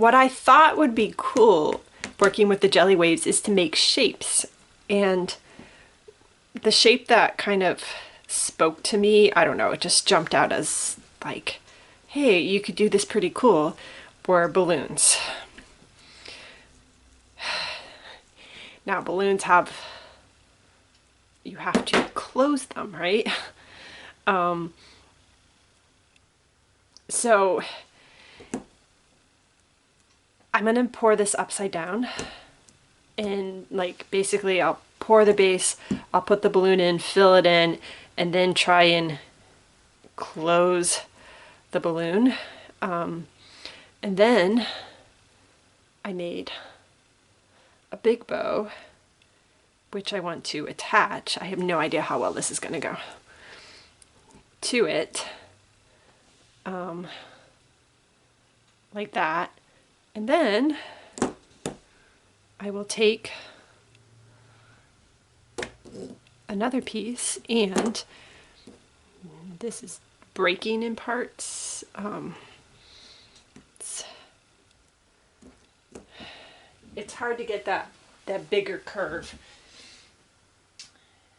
what I thought would be cool working with the jelly waves is to make shapes. And the shape that kind of spoke to me, I don't know, it just jumped out as like, hey, you could do this pretty cool, were balloons. Now balloons have, you have to close them, right? So I'm gonna pour this upside down, and like basically I'll pour the base, I'll put the balloon in, fill it in, and then try and close the balloon. And then I made a big bow, which I want to attach. I have no idea how well this is gonna go to it. Like that. And then I will take another piece, and this is breaking in parts. It's hard to get that bigger curve.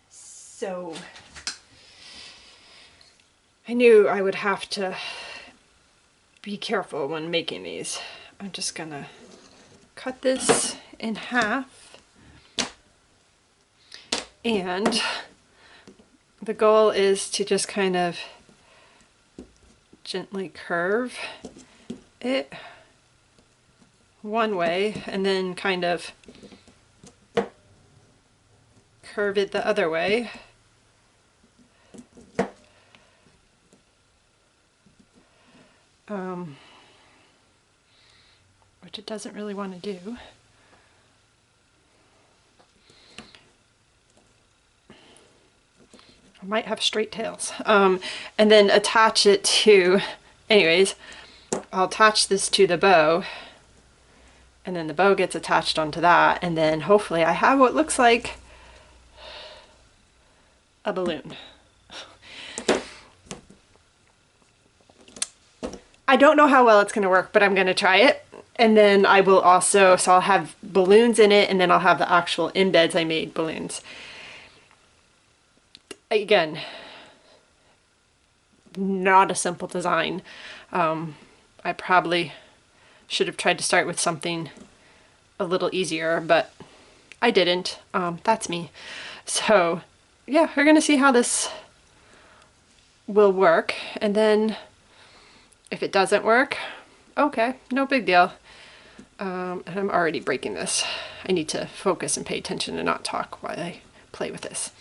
So I knew I would have to be careful when making these. I'm just gonna cut this in half, and the goal is to just kind of gently curve it one way and then kind of curve it the other way. Which it doesn't really want to do. I might have straight tails. And then attach it to, anyways, I'll attach this to the bow, and then the bow gets attached onto that, and then hopefully I have what looks like a balloon. I don't know how well it's going to work, but I'm going to try it. And then I will also, so I'll have balloons in it, and then I'll have the actual embeds I made balloons. Again, not a simple design. I probably should have tried to start with something a little easier, but I didn't. That's me. So yeah, we're going to see how this will work, and then if it doesn't work, okay, no big deal. And I'm already breaking this. I need to focus and pay attention and not talk while I play with this.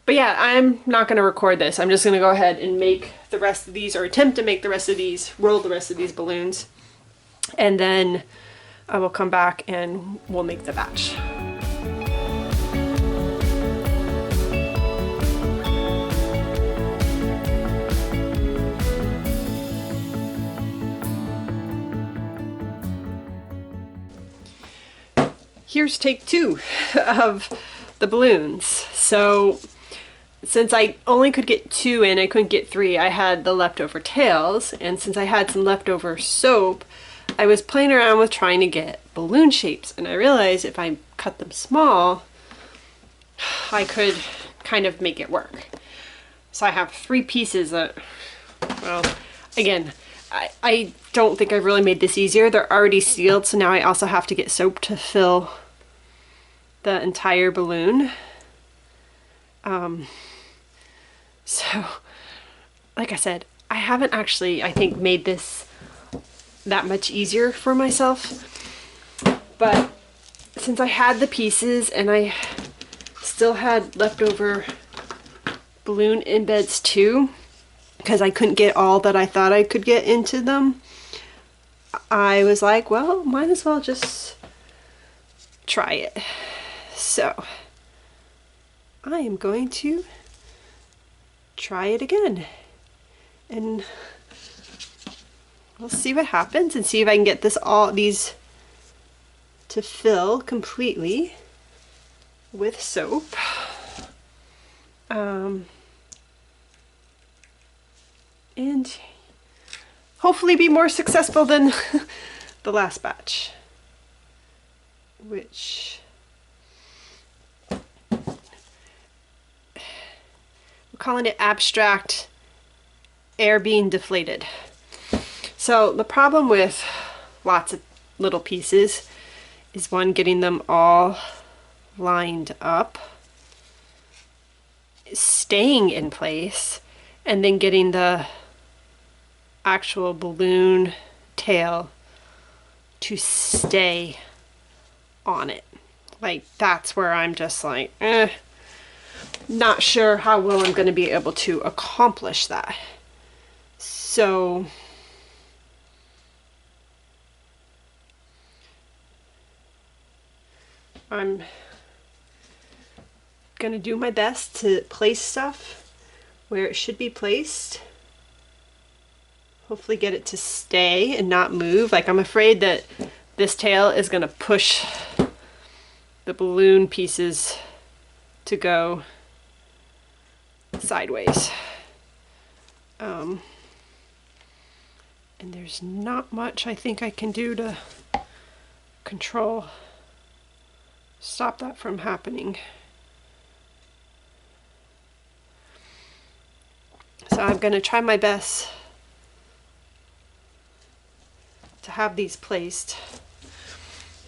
But yeah, I'm not going to record this. I'm just going to go ahead and make the rest of these, or attempt to make the rest of these, roll the rest of these balloons. And then I will come back and we'll make the batch. Here's take 2 of the balloons. So since I only could get 2 in, I couldn't get 3, I had the leftover tails, and since I had some leftover soap, I was playing around with trying to get balloon shapes, and I realized if I cut them small, I could kind of make it work. So I have 3 pieces that, well, again, I don't think I've really made this easier. They're already sealed, so now I also have to get soap to fill the entire balloon. So, like I said, I haven't actually, I think, made this that much easier for myself. But since I had the pieces and I still had leftover balloon embeds too, because I couldn't get all that I thought I could get into them, I was like, well, might as well just try it. So I am going to try it again, and we'll see what happens and see if I can get these to fill completely with soap. And hopefully be more successful than the last batch, which we're calling it abstract air being deflated. So the problem with lots of little pieces is one, getting them all lined up, staying in place, and then getting the actual balloon tail to stay on it. Like, that's where I'm just like, not sure how well I'm going to be able to accomplish that. So I'm gonna do my best to place stuff where it should be placed. Hopefully get it to stay and not move. Like, I'm afraid that this tail is gonna push the balloon pieces to go sideways. And there's not much I think I can do to stop that from happening. So I'm going to try my best to have these placed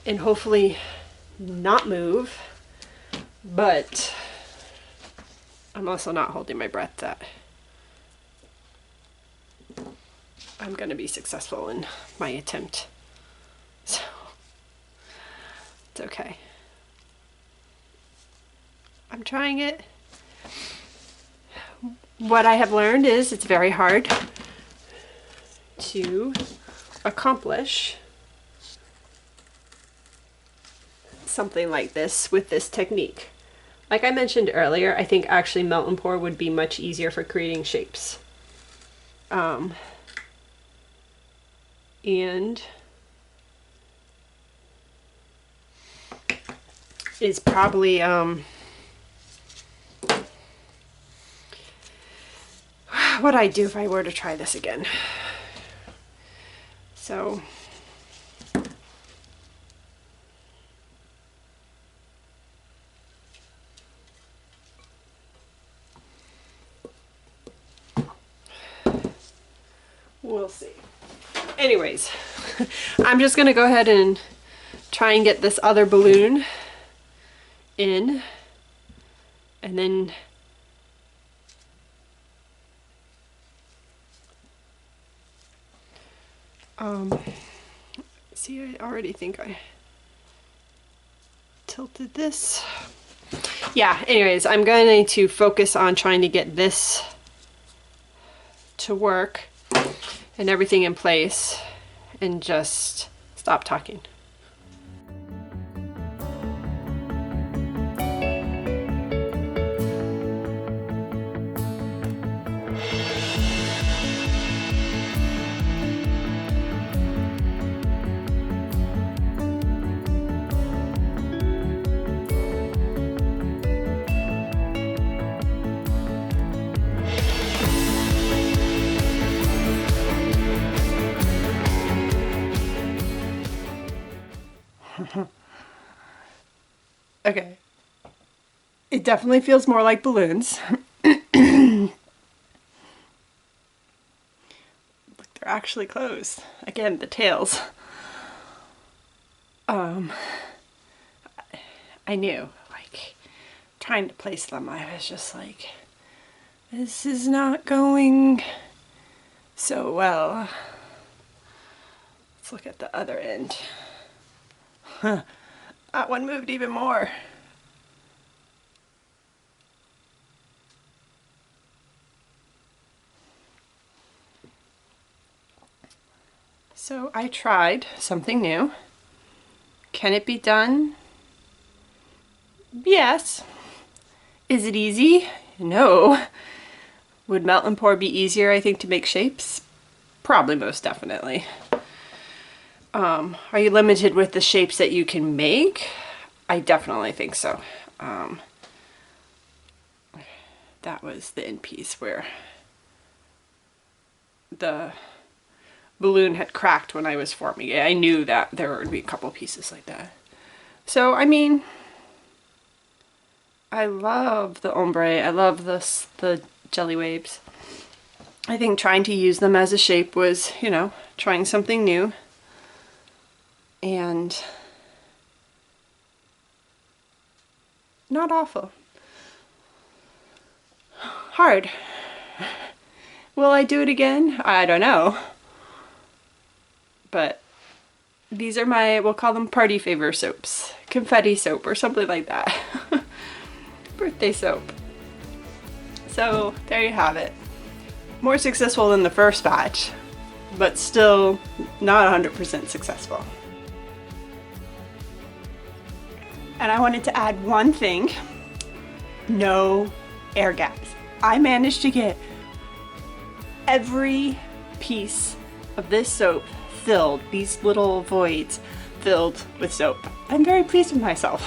and hopefully not move, but I'm also not holding my breath that I'm going to be successful in my attempt. So it's okay. I'm trying it. What I have learned is it's very hard to accomplish something like this with this technique. Like I mentioned earlier, I think actually melt and pour would be much easier for creating shapes. And is probably what I'd do if I were to try this again. So we'll see. Anyways, I'm just gonna go ahead and try and get this other balloon in, and then see, I already think I tilted this. Yeah, anyways, I'm going to focus on trying to get this to work and everything in place and just stop talking. Okay. It definitely feels more like balloons. Look, they're actually closed. Again, the tails. I knew, like, trying to place them, I was just like, this is not going so well. Let's look at the other end. Huh. That one moved even more. So I tried something new. Can it be done? Yes. Is it easy? No. Would melt and pour be easier, I think, to make shapes? Probably, most definitely. Are you limited with the shapes that you can make? I definitely think so. That was the end piece where the balloon had cracked when I was forming it. I knew that there would be a couple pieces like that. So, I mean, I love the ombre. I love the jelly waves. I think trying to use them as a shape was, you know, trying something new. And not awful. Hard. Will I do it again? I don't know. But these are my, we'll call them party favor soaps. Confetti soap or something like that. Birthday soap. So there you have it. More successful than the first batch, but still not 100% successful. And I wanted to add one thing. No air gaps. I managed to get every piece of this soap filled, these little voids filled with soap. I'm very pleased with myself.